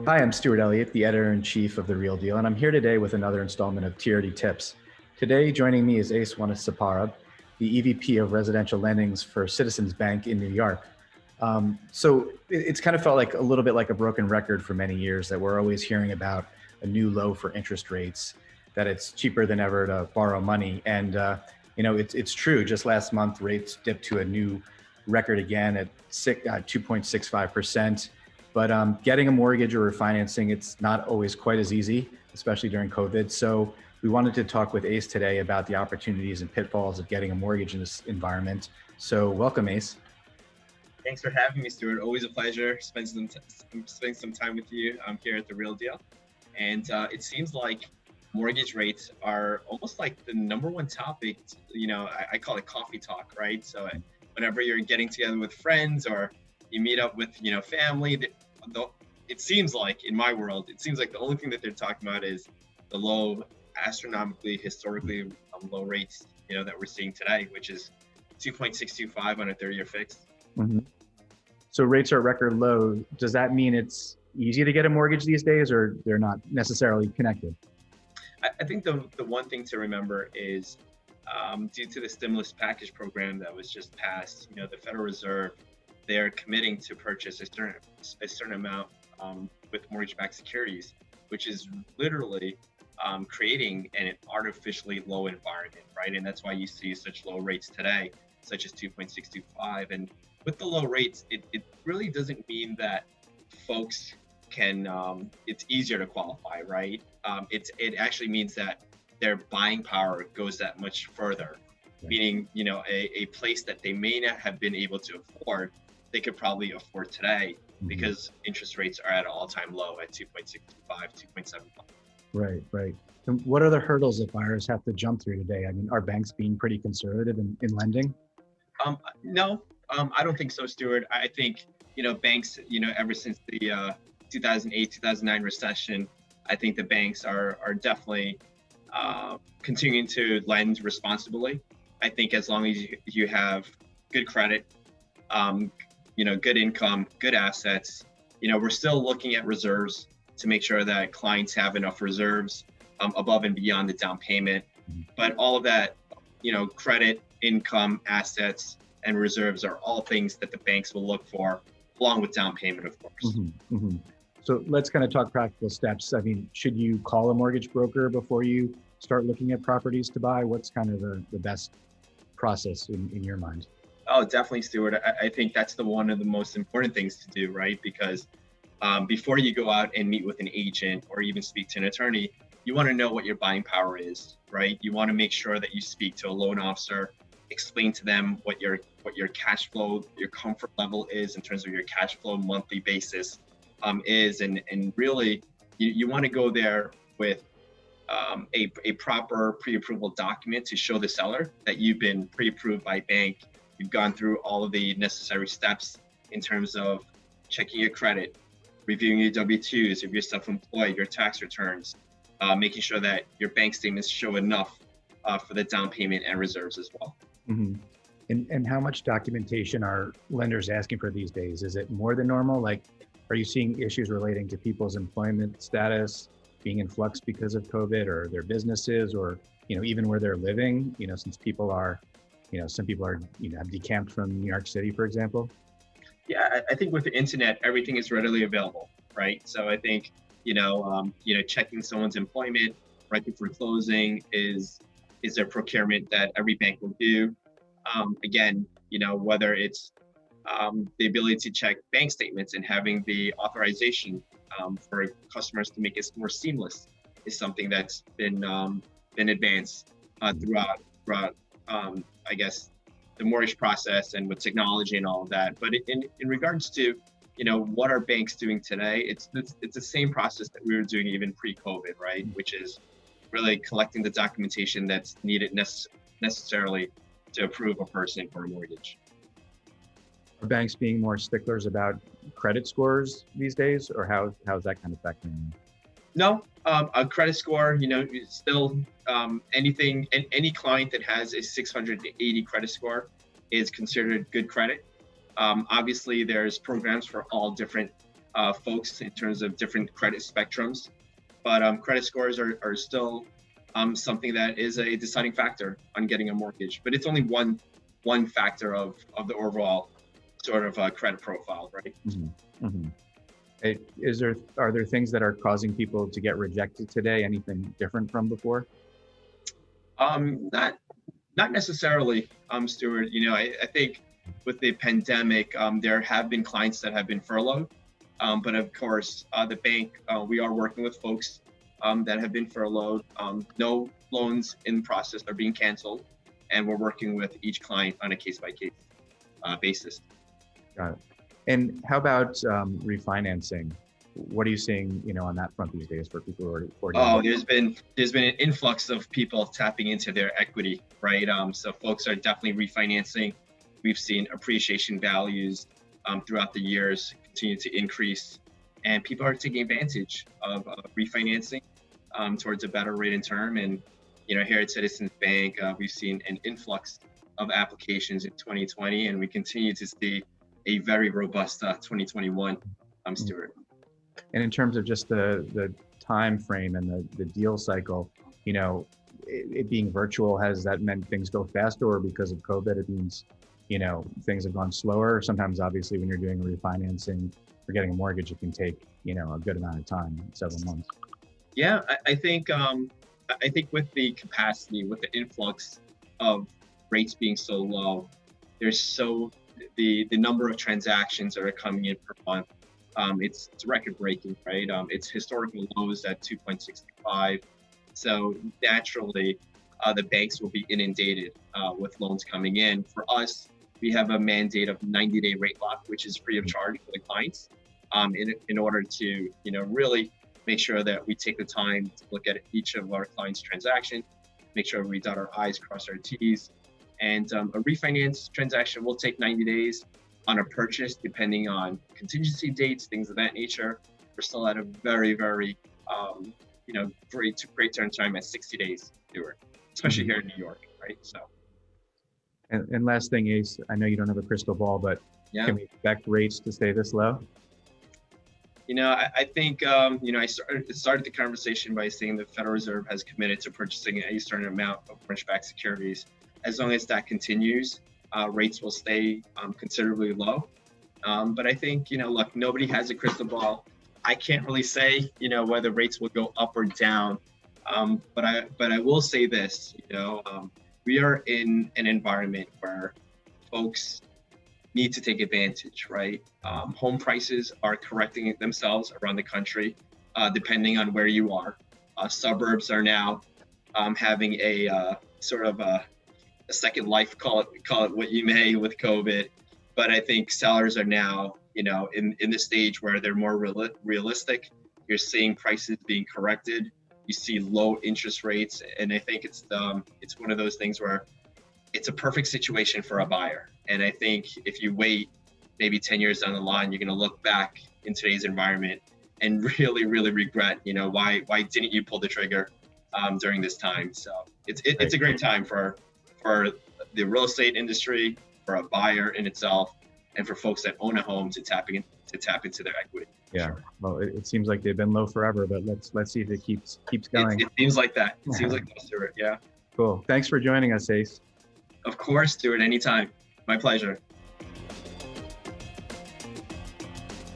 Hi, I'm Stuart Elliott, the editor-in-chief of The Real Deal, and I'm here today with another installment of TRD Tips. Today, joining me is Ace Watanasuparp, the EVP of Residential Lendings for Citizens Bank in New York. So it's kind of felt like a little bit like a broken record for many years that we're always hearing about a new low for interest rates, that it's cheaper than ever to borrow money. And, it's true. Just last month, rates dipped to a new record again at 2.65%. But getting a mortgage or refinancing, it's not always quite as easy, especially during COVID. So we wanted to talk with Ace today about the opportunities and pitfalls of getting a mortgage in this environment. So welcome, Ace. Thanks for having me, Stuart. Always a pleasure spending some time with you here at The Real Deal. And it seems like mortgage rates are almost like the number one topic. I call it coffee talk, right? So whenever you're getting together with friends or you meet up with, family, it seems like in my world, it seems like the only thing that they're talking about is the low, astronomically, historically low rates, that we're seeing today, which is 2.625 on a 30-year fixed. Mm-hmm. So rates are record low. Does that mean it's easy to get a mortgage these days, or they're not necessarily connected? I think the one thing to remember is due to the stimulus package program that was just passed, the Federal Reserve, they're committing to purchase a certain amount with mortgage-backed securities, which is literally creating an artificially low environment, right? And that's why you see such low rates today, such as 2.625. And with the low rates, it really doesn't mean that folks can, it's easier to qualify, right? It actually means that their buying power goes that much further, right. Meaning, a place that they may not have been able to afford, they could probably afford today because interest rates are at an all-time low at 2.65, 2.75. Right. And what are the hurdles that buyers have to jump through today? I mean, are banks being pretty conservative in lending? No, I don't think so, Stuart. I think, banks, ever since the 2008, 2009 recession, I think the banks are definitely continuing to lend responsibly. I think as long as you have good credit, good income, good assets, we're still looking at reserves to make sure that clients have enough reserves above and beyond the down payment. But all of that, credit, income, assets, and reserves are all things that the banks will look for, along with down payment, of course. So let's kind of talk practical steps. I mean, should you call a mortgage broker before you start looking at properties to buy? What's kind of the best process in your mind? Oh, definitely, Stuart. I think that's one of the most important things to do, right? Because before you go out and meet with an agent or even speak to an attorney, you want to know what your buying power is, right? You want to make sure that you speak to a loan officer, explain to them what your cash flow, your comfort level is in terms of your cash flow monthly basis is, and really you want to go there with a proper pre-approval document to show the seller that you've been pre-approved by bank. You've gone through all of the necessary steps in terms of checking your credit, reviewing your W-2s, if you're self-employed, your tax returns, making sure that your bank statements show enough for the down payment and reserves as well. And how much documentation are lenders asking for these days? Is it more than normal? Like, are you seeing issues relating to people's employment status being in flux because of COVID, or their businesses, or even where they're living? Since people are, some people are have decamped from New York City, for example. Yeah, I think with the internet, everything is readily available, right? So I think checking someone's employment right before closing is a procurement that every bank will do. Again, whether it's the ability to check bank statements and having the authorization for customers to make it more seamless is something that's been advanced throughout I guess the mortgage process and with technology and all of that. But in regards to what are banks doing today, it's the same process that we were doing even pre-COVID, right? Which is really collecting the documentation that's needed necessarily to approve a person for a mortgage. Are banks being more sticklers about credit scores these days, or how's that kind of affecting them? No, a credit score, still anything, and any client that has a 680 credit score is considered good credit. Obviously, there's programs for all different folks in terms of different credit spectrums, but credit scores are still something that is a deciding factor on getting a mortgage. But it's only one factor of the overall sort of credit profile, right? Mm-hmm. Mm-hmm. Are there things that are causing people to get rejected today? Anything different from before? Not necessarily, Stuart. I think with the pandemic, there have been clients that have been furloughed, but of course, the bank, we are working with folks that have been furloughed. No loans in process are being canceled, and we're working with each client on a case-by-case basis. Got it. And how about refinancing? What are you seeing, on that front these days for people who are already? There's been an influx of people tapping into their equity, right? So folks are definitely refinancing. We've seen appreciation values throughout the years continue to increase, and people are taking advantage of refinancing towards a better rate and term. And here at Citizens Bank, we've seen an influx of applications in 2020, and we continue to see a very robust 2021, Stuart. And in terms of just the time frame and the deal cycle, it being virtual, has that meant things go faster, or because of COVID, it means, things have gone slower? Sometimes, obviously, when you're doing refinancing or getting a mortgage, it can take, a good amount of time, several months. Yeah, I think with the capacity, with the influx of rates being so low, the number of transactions that are coming in per month, it's record breaking, right? It's historical lows at 2.65. So naturally, the banks will be inundated with loans coming in. For us, we have a mandate of 90-day rate lock, which is free of charge for the clients, in order to really make sure that we take the time to look at each of our clients' transactions, make sure we dot our I's, cross our T's. And a refinance transaction will take 90 days. On a purchase, depending on contingency dates, things of that nature, we're still at a very, very, great turn time at 60 days, Stuart, especially here in New York, right? So. And last thing, Ace, I know you don't have a crystal ball, but can we expect rates to stay this low? I think, I started the conversation by saying the Federal Reserve has committed to purchasing a certain amount of mortgage-backed securities. As long as that continues, rates will stay considerably low. But I think, look, nobody has a crystal ball. I can't really say, whether rates will go up or down. But I will say this, we are in an environment where folks need to take advantage, right? Home prices are correcting themselves around the country, depending on where you are. Suburbs are now having a sort of a second life, call it what you may, with COVID. But I think sellers are now, in the stage where they're more realistic. You're seeing prices being corrected. You see low interest rates, and I think it's one of those things where it's a perfect situation for a buyer. And I think if you wait maybe 10 years down the line, you're going to look back in today's environment and really, really regret, why didn't you pull the trigger during this time? So it's a great time for the real estate industry, for a buyer in itself, and for folks that own a home to tap into their equity. Yeah. Sure. Well, it seems like they've been low forever, but let's see if it keeps going. It seems like that. It seems like that, Stuart. Yeah. Cool. Thanks for joining us, Ace. Of course, Stuart. Anytime. My pleasure.